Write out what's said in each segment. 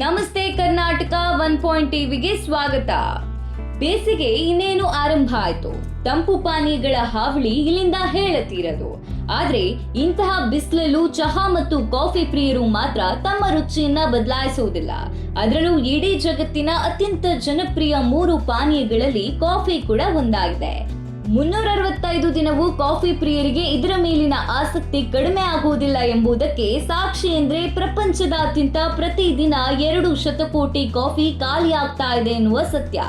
ನಮಸ್ತೆ ಕರ್ನಾಟಕ 1 ಟಿವಿಗೆ ಸ್ವಾಗತ. ಬೇಸಿಗೆ ಇನ್ನೇನು ಆರಂಭ ಆಯ್ತು. ತಂಪು ಪಾನೀಯಗಳ ಹಾವಳಿ ಇಲ್ಲಿಂದ ಹೇಳತೀರದು. ಆದ್ರೆ ಇಂತಹ ಬಿಸಿಲಲ್ಲೂ ಚಹಾ ಮತ್ತು ಕಾಫಿ ಪ್ರಿಯರು ಮಾತ್ರ ತಮ್ಮ ರುಚಿಯನ್ನ ಬದಲಾಯಿಸುವುದಿಲ್ಲ. ಅದರಲ್ಲೂ ಇಡೀ ಜಗತ್ತಿನ ಅತ್ಯಂತ ಜನಪ್ರಿಯ 3 ಪಾನೀಯಗಳಲ್ಲಿ ಕಾಫಿ ಕೂಡ ಒಂದಾಗಿದೆ. 365 ದಿನವೂ ಕಾಫಿ ಪ್ರಿಯರಿಗೆ ಇದರ ಮೇಲಿನ ಆಸಕ್ತಿ ಕಡಿಮೆ ಆಗುವುದಿಲ್ಲ ಎಂಬುದಕ್ಕೆ ಸಾಕ್ಷಿ ಎಂದ್ರೆ ಪ್ರಪಂಚದಾದ್ಯಂತ ಪ್ರತಿದಿನ 2 ಶತಕೋಟಿ ಕಾಫಿ ಖಾಲಿ ಆಗ್ತಾ ಇದೆ ಎನ್ನುವ ಸತ್ಯ.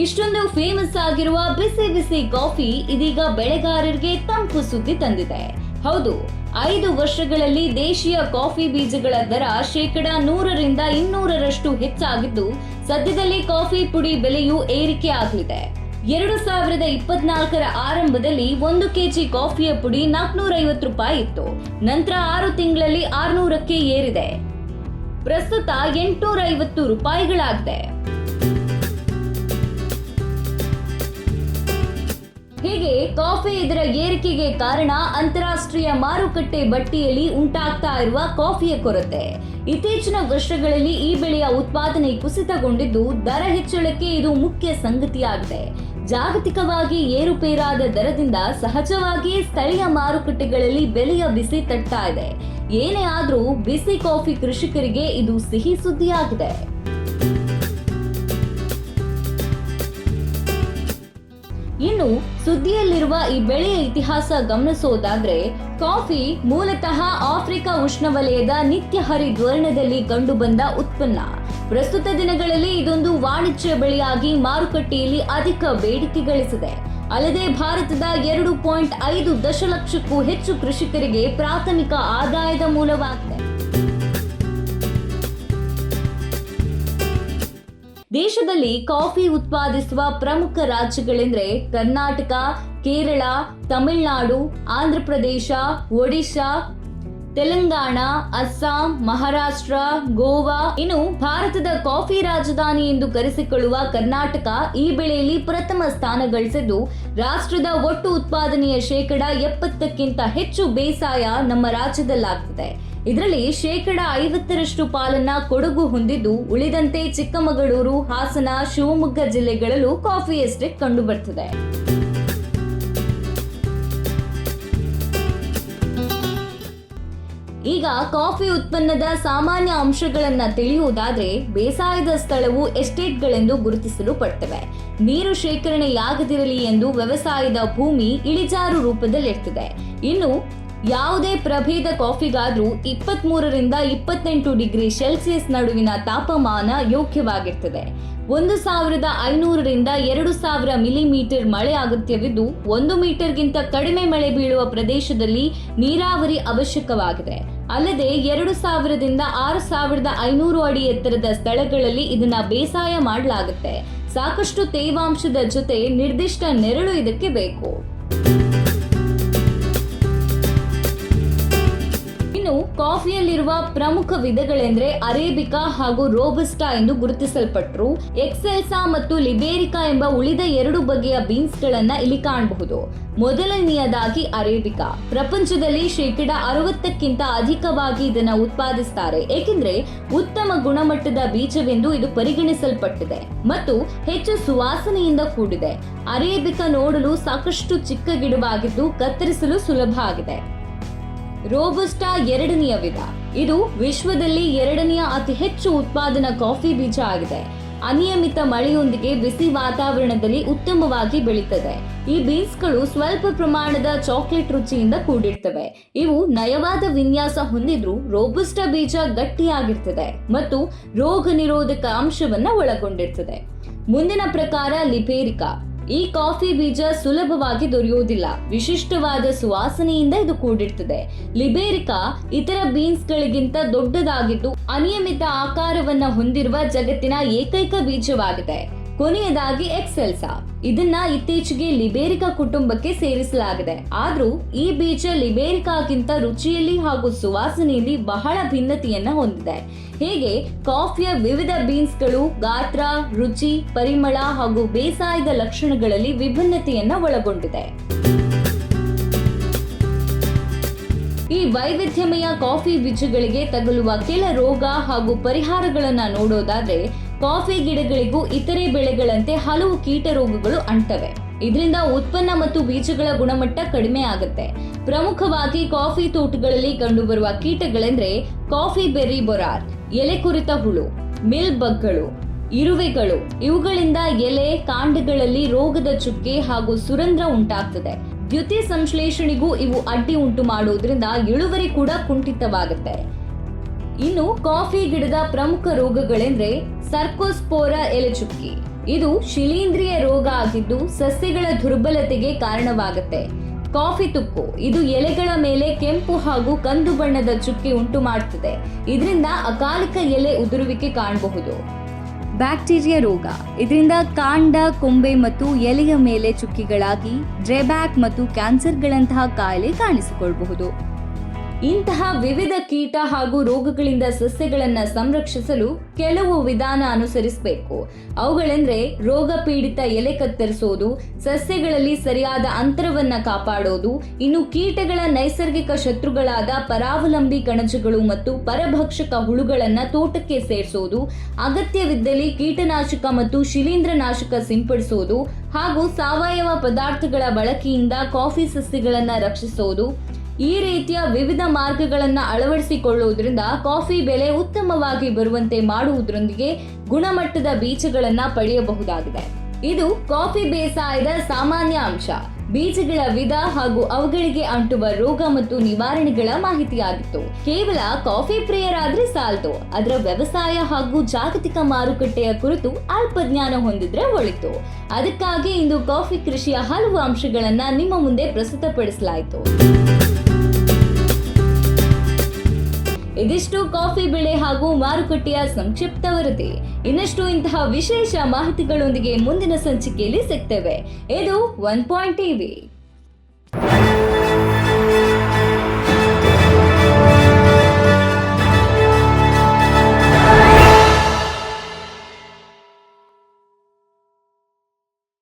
ಇಷ್ಟೊಂದು ಫೇಮಸ್ ಆಗಿರುವ ಬಿಸಿ ಬಿಸಿ ಕಾಫಿ ಇದೀಗ ಬೆಳೆಗಾರರಿಗೆ ತಂಪು ಸುದ್ದಿ ತಂದಿದೆ. ಹೌದು, 5 ವರ್ಷಗಳಲ್ಲಿ ದೇಶೀಯ ಕಾಫಿ ಬೀಜಗಳ ದರ 100ರಿಂದ 200ರಷ್ಟು ಹೆಚ್ಚಾಗಿದ್ದು, ಸದ್ಯದಲ್ಲಿ ಕಾಫಿ ಪುಡಿ ಬೆಲೆಯೂ ಏರಿಕೆ ಆಗಲಿದೆ. 2024ರ ಆರಂಭದಲ್ಲಿ 1 ಕೆಜಿ ಕಾಫಿಯ ಪುಡಿ 450 ರೂಪಾಯಿ ಇತ್ತು. ನಂತರ 6 ತಿಂಗಳಲ್ಲಿ 600ಕ್ಕೆ ಏರಿದೆ. ಪ್ರಸ್ತುತ 850 ರೂಪಾಯಿಗಳಾಗಿದೆ. ಹೀಗೆ ಕಾಫಿ ಇದರ ಏರಿಕೆಗೆ ಕಾರಣ ಅಂತಾರಾಷ್ಟ್ರೀಯ ಮಾರುಕಟ್ಟೆ ಪಟ್ಟಿಯಲ್ಲಿ ಉಂಟಾಗ್ತಾ ಇರುವ ಕಾಫಿಯ ಕೊರತೆ. ಇತ್ತೀಚಿನ ವರ್ಷಗಳಲ್ಲಿ ಈ ಬೆಳೆಯ ಉತ್ಪಾದನೆ ಕುಸಿತಗೊಂಡಿದ್ದು, ದರ ಹೆಚ್ಚಳಕ್ಕೆ ಇದು ಮುಖ್ಯ ಸಂಗತಿಯಾಗಿದೆ. ಜಾಗತಿಕವಾಗಿ ಏರುಪೇರಾದ ದರದಿಂದ ಸಹಜವಾಗಿಯೇ ಸ್ಥಳೀಯ ಮಾರುಕಟ್ಟೆಗಳಲ್ಲಿ ಬೆಲೆಯ ಬಿಸಿ ತಟ್ತಾ ಇದೆ. ಏನೇ ಆದ್ರೂ ಬಿಸಿ ಕಾಫಿ ಕೃಷಿಕರಿಗೆ ಇದು ಸಿಹಿ ಸುದ್ದಿಯಾಗಿದೆ. ಇನ್ನು ಸುದ್ದಿಯಲ್ಲಿರುವ ಈ ಬೆಳೆಯ ಇತಿಹಾಸ ಗಮನಿಸೋದಾದ್ರೆ, ಕಾಫಿ ಮೂಲತಃ ಆಫ್ರಿಕಾ ಉಷ್ಣವಲಯದ ನಿತ್ಯ ಹರಿದ್ವರ್ಣದಲ್ಲಿ ಕಂಡುಬಂದ ಉತ್ಪನ್ನ. ಪ್ರಸ್ತುತ ದಿನಗಳಲ್ಲಿ ಇದೊಂದು ವಾಣಿಜ್ಯ ಬೆಳೆಯಾಗಿ ಮಾರುಕಟ್ಟೆಯಲ್ಲಿ ಅಧಿಕ ಬೇಡಿಕೆ ಗಳಿಸಿದೆ. ಅಲ್ಲದೆ ಭಾರತದ 2.5 ದಶಲಕ್ಷಕ್ಕೂ ಹೆಚ್ಚು ಕೃಷಿಕರಿಗೆ ಪ್ರಾಥಮಿಕ ಆದಾಯದ ಮೂಲವಾಗಿದೆ. ದೇಶದಲ್ಲಿ ಕಾಫಿ ಉತ್ಪಾದಿಸುವ ಪ್ರಮುಖ ರಾಜ್ಯಗಳೆಂದರೆ ಕರ್ನಾಟಕ, ಕೇರಳ, ತಮಿಳುನಾಡು, ಆಂಧ್ರಪ್ರದೇಶ, ಒಡಿಶಾ, ತೆಲಂಗಾಣ, ಅಸ್ಸಾಂ, ಮಹಾರಾಷ್ಟ್ರ, ಗೋವಾ. ಇನ್ನು ಭಾರತದ ಕಾಫಿ ರಾಜಧಾನಿ ಎಂದು ಕರೆಸಿಕೊಳ್ಳುವ ಕರ್ನಾಟಕ ಈ ಬೆಳೆಯಲ್ಲಿ ಪ್ರಥಮ ಸ್ಥಾನ ಗಳಿಸಿದ್ದು, ರಾಷ್ಟ್ರದ ಒಟ್ಟು ಉತ್ಪಾದನೆಯ 70%ಕ್ಕಿಂತ ಹೆಚ್ಚು ಬೇಸಾಯ ನಮ್ಮ ರಾಜ್ಯದಲ್ಲಾಗ್ತಿದೆ. ಇದರಲ್ಲಿ 50%ರಷ್ಟು ಪಾಲನ್ನ ಕೊಡಗು ಹೊಂದಿದ್ದು, ಉಳಿದಂತೆ ಚಿಕ್ಕಮಗಳೂರು, ಹಾಸನ, ಶಿವಮೊಗ್ಗ ಜಿಲ್ಲೆಗಳಲ್ಲೂ ಕಾಫಿ ಎಸ್ಟೇಟ್ ಕಂಡು ಬರ್ತದೆ. ಈಗ ಕಾಫಿ ಉತ್ಪನ್ನದ ಸಾಮಾನ್ಯ ಅಂಶಗಳನ್ನ ತಿಳಿಯುವುದಾದ್ರೆ, ಬೇಸಾಯದ ಸ್ಥಳವು ಎಸ್ಟೇಟ್ಗಳೆಂದು ಗುರುತಿಸಲು ಪಡ್ತವೆ. ನೀರು ಶೇಖರಣೆಯಾಗದಿರಲಿ ಎಂದು ವ್ಯವಸಾಯದ ಭೂಮಿ ಇಳಿಜಾರು ರೂಪದಲ್ಲಿರ್ತದೆ. ಇನ್ನು ಯಾವುದೇ ಪ್ರಭೇದ ಕಾಫಿಗಾದ್ರೂ 23ರಿಂದ 28 ಡಿಗ್ರಿ ಸೆಲ್ಸಿಯಸ್ ನಡುವಿನ ತಾಪಮಾನ ಯೋಗ್ಯವಾಗಿರ್ತದೆ. 1500ರಿಂದ 2000 ಮಿಲಿಮೀಟರ್ ಮಳೆ ಅಗತ್ಯವಿದ್ದು, 1 ಮೀಟರ್ಗಿಂತ ಕಡಿಮೆ ಮಳೆ ಬೀಳುವ ಪ್ರದೇಶದಲ್ಲಿ ನೀರಾವರಿ ಅವಶ್ಯಕವಾಗಿದೆ. ಅಲ್ಲದೆ 2000ದಿಂದ 6500 ಅಡಿ ಎತ್ತರದ ಸ್ಥಳಗಳಲ್ಲಿ ಇದನ್ನ ಬೇಸಾಯ ಮಾಡಲಾಗುತ್ತೆ. ಸಾಕಷ್ಟು ತೇವಾಂಶದ ಜೊತೆ ನಿರ್ದಿಷ್ಟ ನೆರಳು ಇದಕ್ಕೆ ಬೇಕು. ಕಾಫಿಯಲ್ಲಿರುವ ಪ್ರಮುಖ ವಿಧಗಳೆಂದ್ರೆ ಅರೇಬಿಕಾ ಹಾಗೂ ರೋಬಸ್ಟಾ ಎಂದು ಗುರುತಿಸಲ್ಪಟ್ಟರು. ಎಕ್ಸೆಲ್ಸಾ ಮತ್ತು ಲಿಬೇರಿಕಾ ಎಂಬ ಉಳಿದ 2 ಬಗೆಯ ಬೀನ್ಸ್ ಗಳನ್ನ ಇಲ್ಲಿ ಕಾಣಬಹುದು. ಮೊದಲನೆಯದಾಗಿ ಅರೇಬಿಕಾ. ಪ್ರಪಂಚದಲ್ಲಿ 60%ಕ್ಕಿಂತ ಅಧಿಕವಾಗಿ ಇದನ್ನ ಉತ್ಪಾದಿಸುತ್ತಾರೆ, ಏಕೆಂದ್ರೆ ಉತ್ತಮ ಗುಣಮಟ್ಟದ ಬೀಜವೆಂದು ಇದು ಪರಿಗಣಿಸಲ್ಪಟ್ಟಿದೆ ಮತ್ತು ಹೆಚ್ಚು ಸುವಾಸನೆಯಿಂದ ಕೂಡಿದೆ. ಅರೇಬಿಕಾ ನೋಡಲು ಸಾಕಷ್ಟು ಚಿಕ್ಕ ಗಿಡವಾಗಿದ್ದು ಕತ್ತರಿಸಲು ಸುಲಭ ಆಗಿದೆ. ರೋಬಸ್ಟಾ 2ನೆಯ ವಿಧ. ಇದು ವಿಶ್ವದಲ್ಲಿ 2ನೆಯ ಅತಿ ಹೆಚ್ಚು ಉತ್ಪಾದನಾ ಕಾಫಿ ಬೀಜ ಆಗಿದೆ. ಅನಿಯಮಿತ ಮಳೆಯೊಂದಿಗೆ ಬಿಸಿ ವಾತಾವರಣದಲ್ಲಿ ಉತ್ತಮವಾಗಿ ಬೆಳೀತದೆ. ಈ ಬೀನ್ಸ್ಗಳು ಸ್ವಲ್ಪ ಪ್ರಮಾಣದ ಚಾಕ್ಲೇಟ್ ರುಚಿಯಿಂದ ಕೂಡಿರ್ತವೆ. ಇವು ನಯವಾದ ವಿನ್ಯಾಸ ಹೊಂದಿದ್ರೂ ರೋಬಸ್ಟಾ ಬೀಜ ಗಟ್ಟಿಯಾಗಿರ್ತದೆ ಮತ್ತು ರೋಗ ನಿರೋಧಕ ಅಂಶವನ್ನ ಒಳಗೊಂಡಿರ್ತದೆ. ಮುಂದಿನ ಪ್ರಕಾರ ಲಿಬೇರಿಕಾ. ಈ ಕಾಫಿ ಬೀಜ ಸುಲಭವಾಗಿ ದೊರೆಯುವುದಿಲ್ಲ. ವಿಶಿಷ್ಟವಾದ ಸುವಾಸನೆಯಿಂದ ಇದು ಕೂಡಿರ್ತದೆ. ಲಿಬೇರಿಕಾ ಇತರ ಬೀನ್ಸ್ ಗಳಿಗಿಂತ ದೊಡ್ಡದಾಗಿದ್ದು, ಅನಿಯಮಿತ ಆಕಾರವನ್ನ ಹೊಂದಿರುವ ಜಗತ್ತಿನ ಏಕೈಕ ಬೀಜವಾಗಿದೆ. ಕೊನೆಯದಾಗಿ ಎಕ್ಸೆಲ್ಸಾ. ಇದನ್ನ ಇತ್ತೀಚೆಗೆ ಲಿಬೇರಿಕಾ ಕುಟುಂಬಕ್ಕೆ ಸೇರಿಸಲಾಗಿದೆ. ಆದ್ರೂ ಈ ಬೀಜ ಲಿಬೇರಿಕಾಗಿಂತ ರುಚಿಯಲ್ಲಿ ಹಾಗೂ ಸುವಾಸನೆಯಲ್ಲಿ ಬಹಳ ಭಿನ್ನತೆಯನ್ನ ಹೊಂದಿದೆ. ಹೀಗೆ ಕಾಫಿಯ ವಿವಿಧ ಬೀನ್ಸ್ಗಳು ಗಾತ್ರ, ರುಚಿ, ಪರಿಮಳ ಹಾಗೂ ಬೇಸಾಯದ ಲಕ್ಷಣಗಳಲ್ಲಿ ವಿಭಿನ್ನತೆಯನ್ನ ಒಳಗೊಂಡಿದೆ. ಈ ವೈವಿಧ್ಯಮಯ ಕಾಫಿ ಬೀಜಗಳಿಗೆ ತಗುಲುವ ಕೆಲ ರೋಗ ಹಾಗೂ ಪರಿಹಾರಗಳನ್ನ ನೋಡೋದಾದ್ರೆ, ಕಾಫಿ ಗಿಡಗಳಿಗೂ ಇತರೆ ಬೆಳೆಗಳಂತೆ ಹಲವು ಕೀಟ ರೋಗಗಳು ಅಂಟವೆ. ಇದರಿಂದ ಉತ್ಪನ್ನ ಮತ್ತು ಬೀಜಗಳ ಗುಣಮಟ್ಟ ಕಡಿಮೆ ಆಗುತ್ತೆ. ಪ್ರಮುಖವಾಗಿ ಕಾಫಿ ತೋಟಗಳಲ್ಲಿ ಕಂಡುಬರುವ ಕೀಟಗಳೆಂದ್ರೆ ಕಾಫಿ ಬೆರ್ರಿ ಬೊರಾರ್, ಎಲೆ ಕುರಿತ ಹುಳು, ಮಿಲ್ ಬಗ್ಗಳು, ಇರುವೆಗಳು. ಇವುಗಳಿಂದ ಎಲೆ, ಕಾಂಡಗಳಲ್ಲಿ ರೋಗದ ಚುಕ್ಕೆ ಹಾಗೂ ಸುರಂಧ್ರ ಉಂಟಾಗ್ತದೆ. ದ್ಯುತಿ ಸಂಶ್ಲೇಷಣೆಗೂ ಇವು ಅಡ್ಡಿ ಉಂಟು ಮಾಡೋದ್ರಿಂದ ಇಳುವರಿ ಕೂಡ ಕುಂಠಿತವಾಗುತ್ತೆ. ಇನ್ನು ಕಾಫಿ ಗಿಡದ ಪ್ರಮುಖ ರೋಗಗಳೆಂದ್ರೆ ಸರ್ಕೋಸ್ಪೋರ ಎಲೆ ಚುಕ್ಕಿ. ಇದು ಶಿಲೀಂಧ್ರಿಯ ರೋಗ ಆಗಿದ್ದು ಸಸ್ಯಗಳ ದುರ್ಬಲತೆಗೆ ಕಾರಣವಾಗುತ್ತೆ. ಕಾಫಿ ತುಕ್ಕು, ಇದು ಎಲೆಗಳ ಮೇಲೆ ಕೆಂಪು ಹಾಗೂ ಕಂದು ಬಣ್ಣದ ಚುಕ್ಕೆ ಉಂಟು ಮಾಡುತ್ತದೆ. ಇದರಿಂದ ಅಕಾಲಿಕ ಎಲೆ ಉದುರುವಿಕೆ ಕಾಣಬಹುದು. ಬ್ಯಾಕ್ಟೀರಿಯಾ ರೋಗ, ಇದರಿಂದ ಕಾಂಡ, ಕೊಂಬೆ ಮತ್ತು ಎಲೆಯ ಮೇಲೆ ಚುಕ್ಕಿಗಳಾಗಿ ಡ್ರೆಬ್ಯಾಕ್ ಮತ್ತು ಕ್ಯಾನ್ಸರ್ಗಳಂತಹ ಕಾಯಿಲೆ ಕಾಣಿಸಿಕೊಳ್ಳಬಹುದು. ಇಂತಹ ವಿವಿಧ ಕೀಟ ಹಾಗೂ ರೋಗಗಳಿಂದ ಸಸ್ಯಗಳನ್ನು ಸಂರಕ್ಷಿಸಲು ಕೆಲವು ವಿಧಾನ ಅನುಸರಿಸಬೇಕು. ಅವುಗಳೆಂದ್ರೆ ರೋಗ ಪೀಡಿತ ಎಲೆ ಕತ್ತರಿಸೋದು, ಸಸ್ಯಗಳಲ್ಲಿ ಸರಿಯಾದ ಅಂತರವನ್ನ ಕಾಪಾಡೋದು, ಇನ್ನು ಕೀಟಗಳ ನೈಸರ್ಗಿಕ ಶತ್ರುಗಳಾದ ಪರಾವಲಂಬಿ ಕಣಜಗಳು ಮತ್ತು ಪರಭಕ್ಷಕ ಹುಳುಗಳನ್ನ ತೋಟಕ್ಕೆ ಸೇರಿಸೋದು, ಅಗತ್ಯವಿದ್ದಲ್ಲಿ ಕೀಟನಾಶಕ ಮತ್ತು ಶಿಲೀಂಧ್ರನಾಶಕ ಸಿಂಪಡಿಸೋದು ಹಾಗೂ ಸಾವಯವ ಪದಾರ್ಥಗಳ ಬಳಕೆಯಿಂದ ಕಾಫಿ ಸಸ್ಯಗಳನ್ನ ರಕ್ಷಿಸೋದು. ಈ ರೀತಿಯ ವಿವಿಧ ಮಾರ್ಗಗಳನ್ನು ಅಳವಡಿಸಿಕೊಳ್ಳುವುದರಿಂದ ಕಾಫಿ ಬೆಲೆ ಉತ್ತಮವಾಗಿ ಬರುವಂತೆ ಮಾಡುವುದರೊಂದಿಗೆ ಗುಣಮಟ್ಟದ ಬೀಜಗಳನ್ನು ಪಡೆಯಬಹುದಾಗಿದೆ. ಇದು ಕಾಫಿ ಬೇಸಾಯದ ಸಾಮಾನ್ಯ ಅಂಶ. ಬೀಜಗಳ ವಿಧ ಹಾಗೂ ಅವುಗಳಿಗೆ ಅಂಟುವ ರೋಗ ಮತ್ತು ನಿವಾರಣೆಗಳ ಮಾಹಿತಿಯಾಗಿತ್ತು. ಕೇವಲ ಕಾಫಿ ಪ್ರಿಯರಾದ್ರೆ ಸಾಲದು, ಅದರ ವ್ಯವಸಾಯ ಹಾಗೂ ಜಾಗತಿಕ ಮಾರುಕಟ್ಟೆಯ ಕುರಿತು ಅಲ್ಪ ಜ್ಞಾನ ಹೊಂದಿದ್ರೆ ಒಳಿತು. ಅದಕ್ಕಾಗಿ ಇಂದು ಕಾಫಿ ಕೃಷಿಯ ಹಲವು ಅಂಶಗಳನ್ನ ನಿಮ್ಮ ಮುಂದೆ ಪ್ರಸ್ತುತಪಡಿಸಲಾಯಿತು. ಇದಿಷ್ಟು ಕಾಫಿ ಬೆಳೆ ಹಾಗೂ ಮಾರುಕಟ್ಟೆಯ ಸಂಕ್ಷಿಪ್ತ ವರದಿ. ಇನ್ನಷ್ಟು ಇಂತಹ ವಿಶೇಷ ಮಾಹಿತಿಗಳೊಂದಿಗೆ ಮುಂದಿನ ಸಂಚಿಕೆಯಲ್ಲಿ ಸಿಗ್ತೇವೆ. ಇದು 1 ಪಾಯಿಂಟ್ ಟಿವಿ.